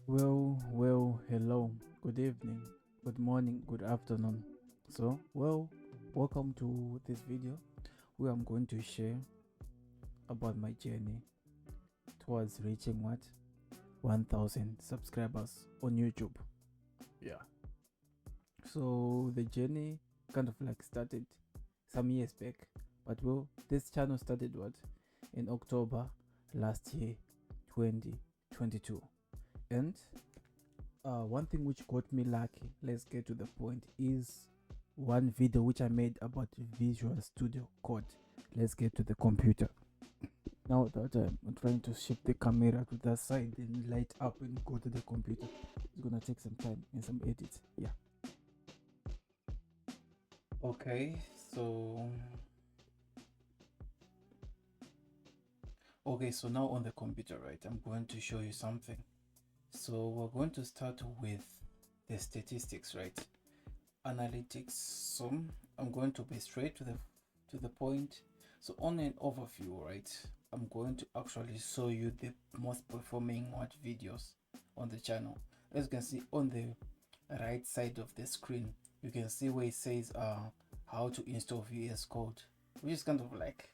Hello, good evening, good morning, good afternoon. Welcome to this video where I'm going to share about my journey towards reaching 1000 subscribers on YouTube. Yeah. So the journey kind of like started some years back, but this channel started in October last year, 2022, and one thing which got me lucky, let's get to the point, is one video which I made about Visual Studio Code. Let's get to the computer. Now that I'm trying to shift the camera to that side and light up and go to the computer, it's gonna take some time and some edits. Yeah. Okay, so now on the computer, right, I'm going to show you something. So we're going to start with the statistics, right? Analytics. So I'm going to be straight to the point. So on an overview, right, I'm going to actually show you the most performing videos on the channel. As you can see on the right side of the screen, you can see where it says how to install VS Code, which is kind of like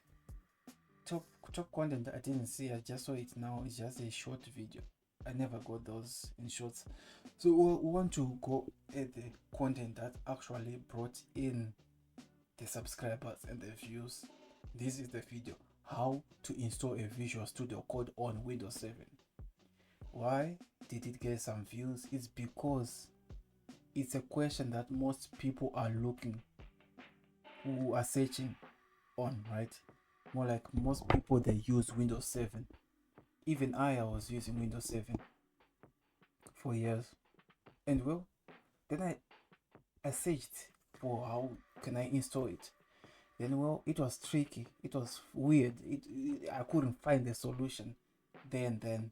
top content that I didn't see. I just saw it now. It's just a short video. I never got those in shorts. So we want to go at the content that actually brought in the subscribers and the views. This is the video: how to install a Visual Studio Code on Windows 7. Why did it get some views? It's because it's a question that most people are looking, who are searching on, right? More like most people, they use Windows 7. Even I was using Windows 7 for years, and then I searched for how can I install it. Then it was tricky, it was weird, I couldn't find the solution then.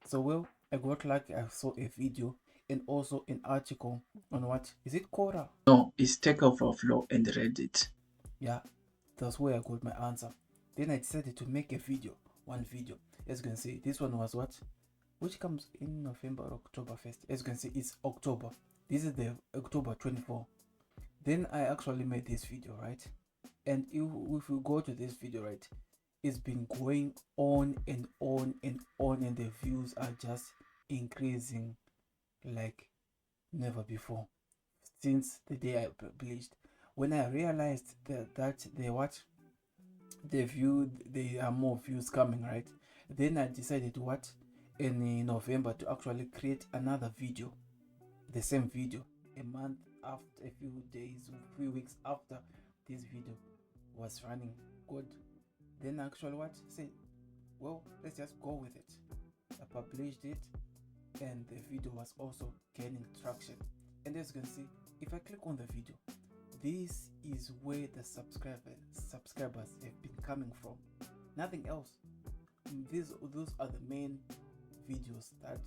So I got lucky. I saw a video and also an article on what is it, Quora? No, it's Stack Overflow and Reddit. Yeah, that's where I got my answer. Then I decided to make a video, one video. As you can see, this one was which comes in November or October 1st. As you can see, it's October. This is the October 24. Then I actually made this video, right? And if we go to this video, right, it's been going on and on and on, and the views are just increasing like never before since the day I published. When I realized that there are more views coming, right, then I decided in November to actually create another video, the same video, a month after, a few days, a few weeks after this video was running good. Then actually say, let's just go with it. I published it, and the video was also gaining traction. And as you can see, if I click on the video, this is where the subscribers have been coming from, nothing else. Those are the main videos that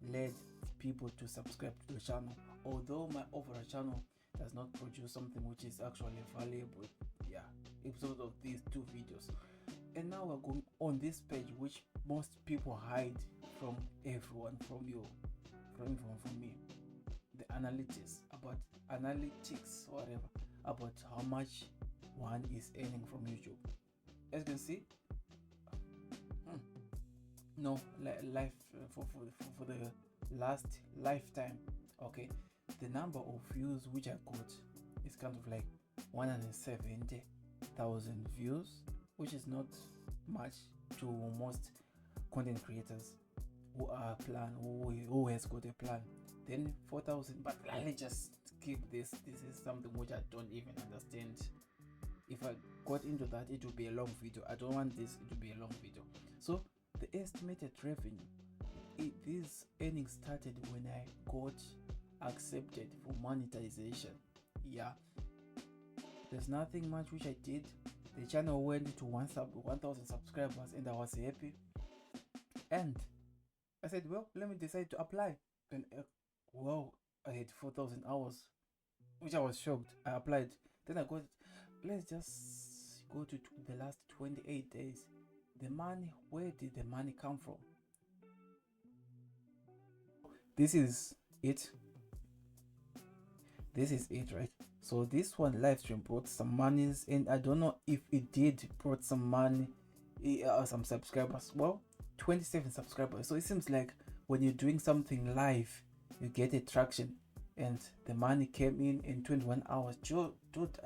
led people to subscribe to the channel, although my overall channel does not produce something which is actually valuable. Yeah, episodes of these two videos. And now we're going on this page, which most people hide from everyone, from you, from me. The analytics, whatever, about how much one is earning from YouTube. As you can see, no life for the last lifetime. Okay, the number of views which I got is kind of like 170,000 views, which is not much to most content creators who are who has got a plan. Then 4,000, but let's just keep this. This is something which I don't even understand. If I got into that, it would be a long video. I don't want this to be a long video. So the estimated revenue, these earnings started when I got accepted for monetization. Yeah, there's nothing much which I did. The channel went to 1,000 subscribers, and I was happy. And I said, let me decide to apply. And I had 4,000 hours, which I was shocked. I applied. Then I got it. Let's just go to the last 28 days. The money, where did the money come from? this is it. This is it, right? So this one live stream brought some monies, and I don't know if it did brought some money, some subscribers. Well, 27 subscribers. So it seems like when you're doing something live, you get a traction, and the money came in 21 hours. Dude,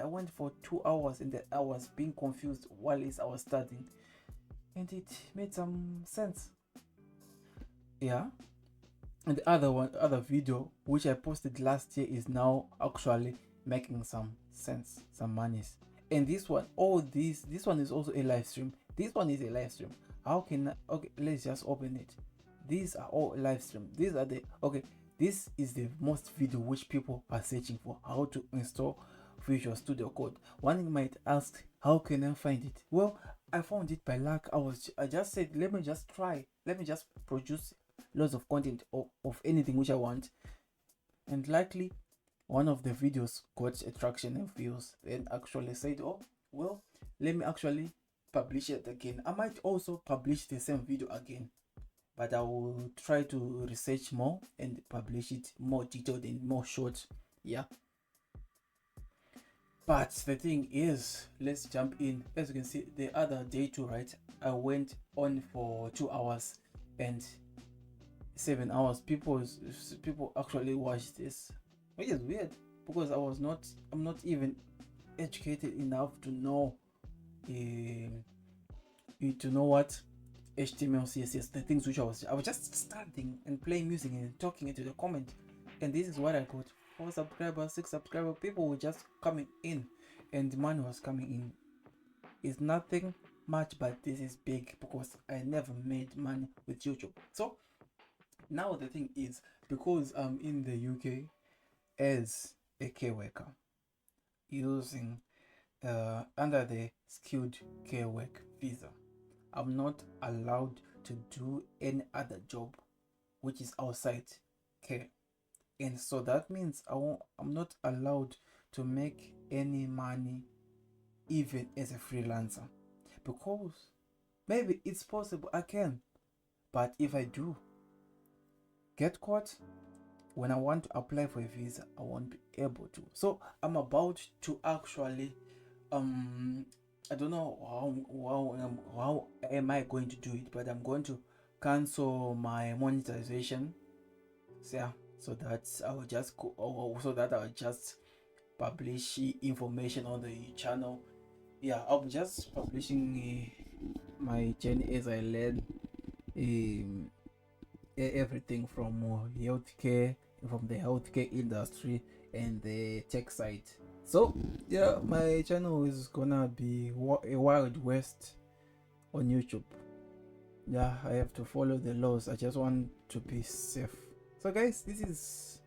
I went for 2 hours, and I was being confused while I was studying, and it made some sense. Yeah. And the other video which I posted last year is now actually making some sense, some monies. And this one, this one is also a live stream. This one is a live stream. How can okay, let's just open it. These are all live stream. These are the okay. This is the most video which people are searching for, how to install Visual Studio Code. One might ask, how can I find it? Well, I found it by luck. I just said, let me just try. Let me just produce lots of content of anything which I want. And likely one of the videos got attraction and views, and actually said, oh, well, let me actually publish it again. I might also publish the same video again, but I will try to research more and publish it more detailed and more short. Yeah. But the thing is, let's jump in. As you can see, the other day too, right? I went on for 2 hours and 7 hours. People actually watched this, which is weird because I'm not even educated enough to know what HTML, CSS, the things which I was just starting and playing music and talking into the comment, and this is what I got: 4 subscribers, 6 subscribers. People were just coming in, and money was coming in. It's nothing much, but this is big because I never made money with YouTube. So now the thing is, because I'm in the UK as a care worker using under the skilled care work visa, I'm not allowed to do any other job which is outside care, and so that means I'm not allowed to make any money even as a freelancer, because maybe it's possible I can, but if I do get caught when I want to apply for a visa, I won't be able to. So I'm about to actually I don't know how am I going to do it, but I'm going to cancel my monetization. So yeah, so that I'll just publish information on the channel. Yeah, I'll be just publishing my journey as I learn everything from healthcare, from the healthcare industry and the tech side. So yeah, my channel is gonna be a wild west on YouTube. Yeah, I have to follow the laws. I just want to be safe. So guys, this is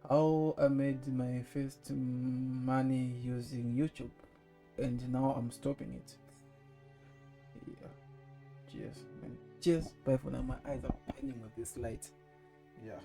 how I made my first money using YouTube, and now I'm stopping it. Yeah, cheers man. Cheers. Bye for now. My eyes are burning with this light. Yeah.